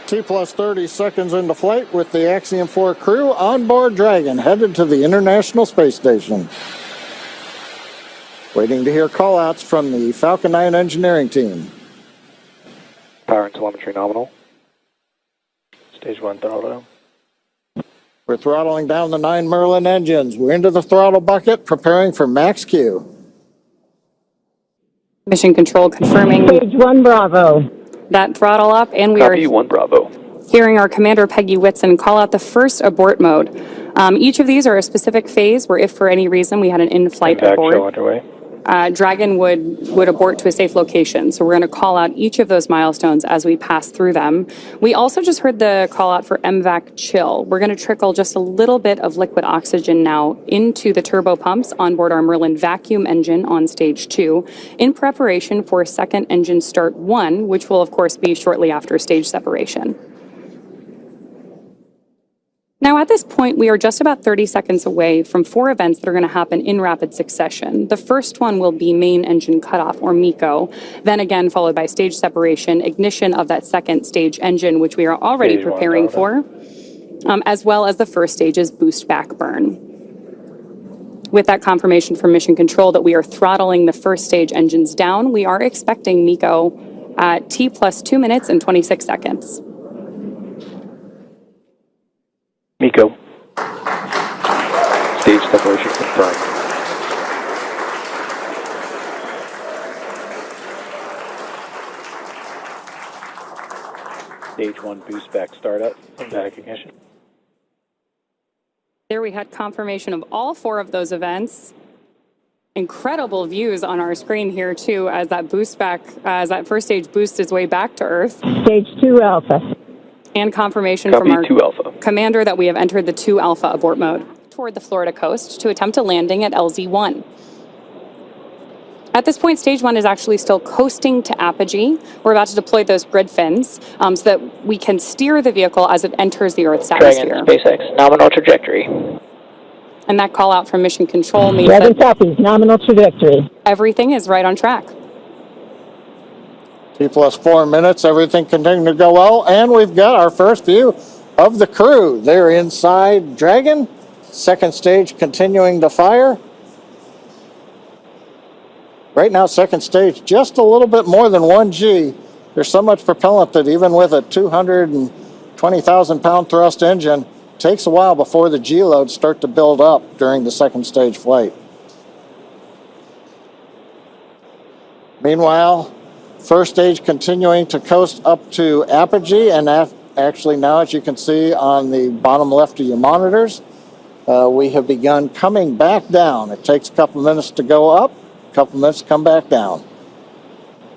T+30 seconds into flight with the Axiom 4 crew on board Dragon, headed to the International Space Station. Waiting to hear callouts from the Falcon 9 engineering team. Power and telemetry nominal. Stage 1 throttle. We're throttling down the 9 Merlin engines. We're into the throttle bucket, preparing for max Q. Mission control confirming. Stage 1 Bravo. That throttle up, and we Copy, are 1 Bravo. hearing our Commander Peggy Whitson call out the first abort mode. Each of these are a specific phase where if for any reason we had an in-flight abort, show underway. Dragon would abort to a safe location. So we're going to call out each of those milestones as we pass through them. We also just heard the call out for MVAC chill. We're going to trickle just a little bit of liquid oxygen now into the turbo pumps on board our Merlin vacuum engine on stage 2 in preparation for second engine start 1, which will of course be shortly after stage separation. Now, at this point, we are just about 30 seconds away from 4 events that are going to happen in rapid succession. The first one will be main engine cutoff, or MECO, then again followed by stage separation, ignition of that second stage engine, which we are already preparing for, as well as the first stage's boost back burn. With that confirmation from Mission Control that we are throttling the first stage engines down, we are expecting MECO at T+2 minutes and 26 seconds. MECO. Stage separation confirmed. Stage 1 boost back startup and back ignition. There we had confirmation of all 4 of those events. Incredible views on our screen here too as that boost back, as that first stage boosts its way back to Earth. Stage 2 Alpha. And confirmation Copy, from our 2 Alpha. commander that we have entered the 2 Alpha abort mode toward the Florida coast to attempt a landing at LZ1. At this point, stage 1 is actually still coasting to apogee. We're about to deploy those grid fins so that we can steer the vehicle as it enters the Earth's atmosphere. Dragon, SpaceX, nominal trajectory. And that call out from Mission Control means Dragon that copies, nominal trajectory. everything is right on track. T+4 minutes, everything continuing to go well, and we've got our first view of the crew. They're inside Dragon, second stage continuing to fire. Right now, second stage, just a little bit more than 1 G. There's so much propellant that even with a 220,000 pound thrust engine, it takes a while before the G loads start to build up during the second stage flight. Meanwhile, first stage continuing to coast up to apogee, and that actually now, as you can see on the bottom left of your monitors, we have begun coming back down. It takes a couple minutes to go up, a couple minutes to come back down.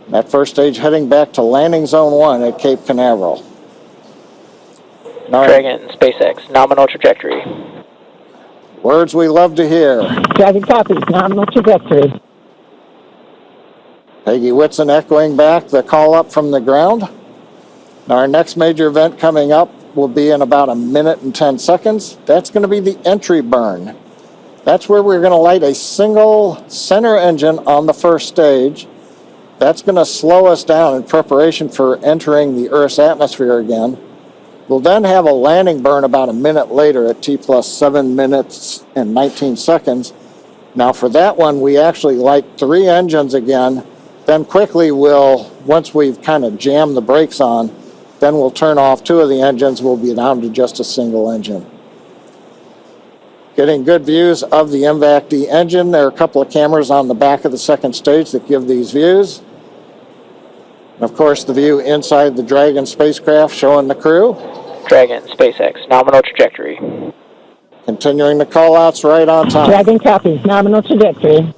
That first stage heading back to landing zone 1 at Cape Canaveral. Dragon, SpaceX, nominal trajectory. Words we love to hear. Dragon copies, nominal trajectory. Peggy Whitson echoing back the call up from the ground. Now our next major event coming up will be in about 1 minute and 10 seconds. That's going to be the entry burn. That's where we're going to light a single center engine on the first stage. That's going to slow us down in preparation for entering the Earth's atmosphere again. We'll then have a landing burn about 1 minute later at T+7 minutes and 19 seconds. Now for that one, we actually light 3 engines again. Then quickly once we've kind of jammed the brakes on, then we'll turn off 2 of the engines. We'll be down to just a single engine. Getting good views of the MVAC-D engine. There are a couple of cameras on the back of the second stage that give these views. And of course, the view inside the Dragon spacecraft showing the crew. Dragon, SpaceX, nominal trajectory. Continuing the call-outs right on time. Dragon copies, nominal trajectory.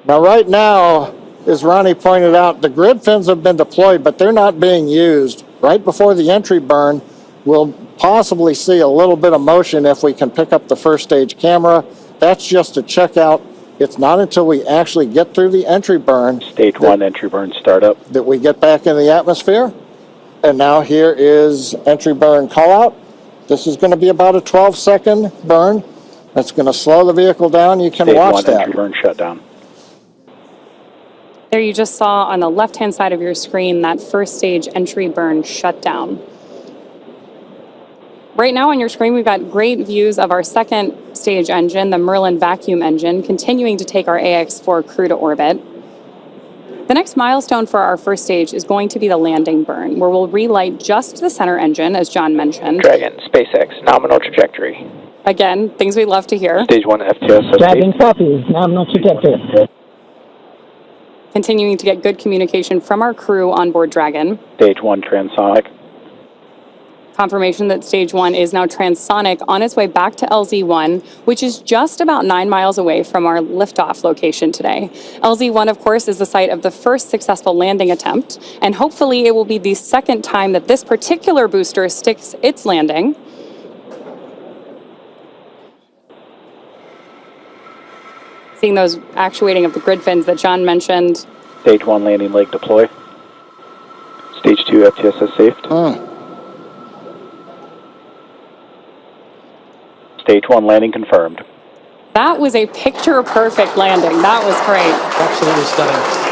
Now right now, as Ronnie pointed out, the grid fins have been deployed, but they're not being used. Right before the entry burn, we'll possibly see a little bit of motion if we can pick up the first stage camera. That's just to check out. It's not until we actually get through the entry burn. Stage 1 entry burn startup. That we get back in the atmosphere. And now here is entry burn call out. This is going to be about a 12-second burn. That's going to slow the vehicle down. You can Stage watch 1 that. entry burn shutdown. There you just saw on the left-hand side of your screen that first stage entry burn shutdown. Right now on your screen, we've got great views of our second stage engine, the Merlin vacuum engine, continuing to take our AX4 crew to orbit. The next milestone for our first stage is going to be the landing burn, where we'll relight just the center engine, as John mentioned. Dragon, SpaceX, nominal trajectory. Again, things we love to hear. Stage 1 FTS Dragon safe. copies. Nominal trajectory. Continuing to get good communication from our crew on board Dragon. Stage 1 transonic. Confirmation that stage 1 is now transonic on its way back to LZ1, which is just about 9 miles away from our liftoff location today. LZ1, of course, is the site of the first successful landing attempt, and hopefully it will be the second time that this particular booster sticks its landing. Seeing those actuating of the grid fins that John mentioned. Stage 1 landing leg deploy. Stage 2 FTSS safe. Stage 1 landing confirmed. That was a picture-perfect landing. That was great. Absolutely stunning.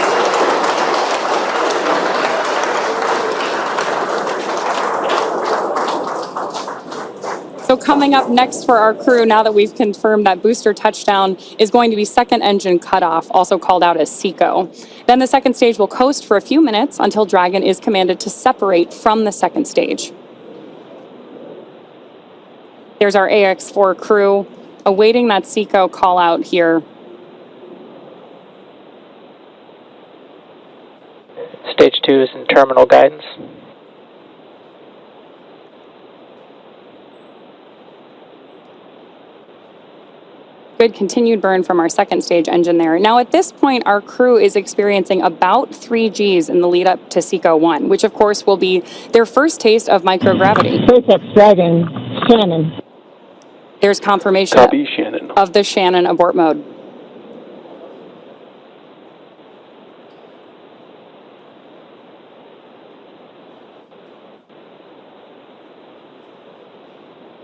So coming up next for our crew, now that we've confirmed that booster touchdown, is going to be second engine cutoff, also called out as SECO. Then the second stage will coast for a few minutes until Dragon is commanded to separate from the second stage. There's our AX4 crew awaiting that SECO call out here. Stage 2 is in terminal guidance. Good continued burn from our second stage engine there. Now at this point, our crew is experiencing about 3 Gs in the lead up to SECO 1, which of course will be their first taste of microgravity. SpaceX Dragon, Shannon. There's confirmation Copy, Shannon. of the Shannon abort mode.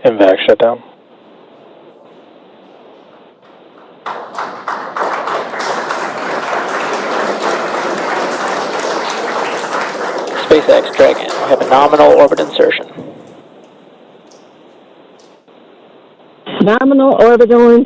MVAC shutdown. SpaceX Dragon, we have a nominal orbit insertion. Nominal orbital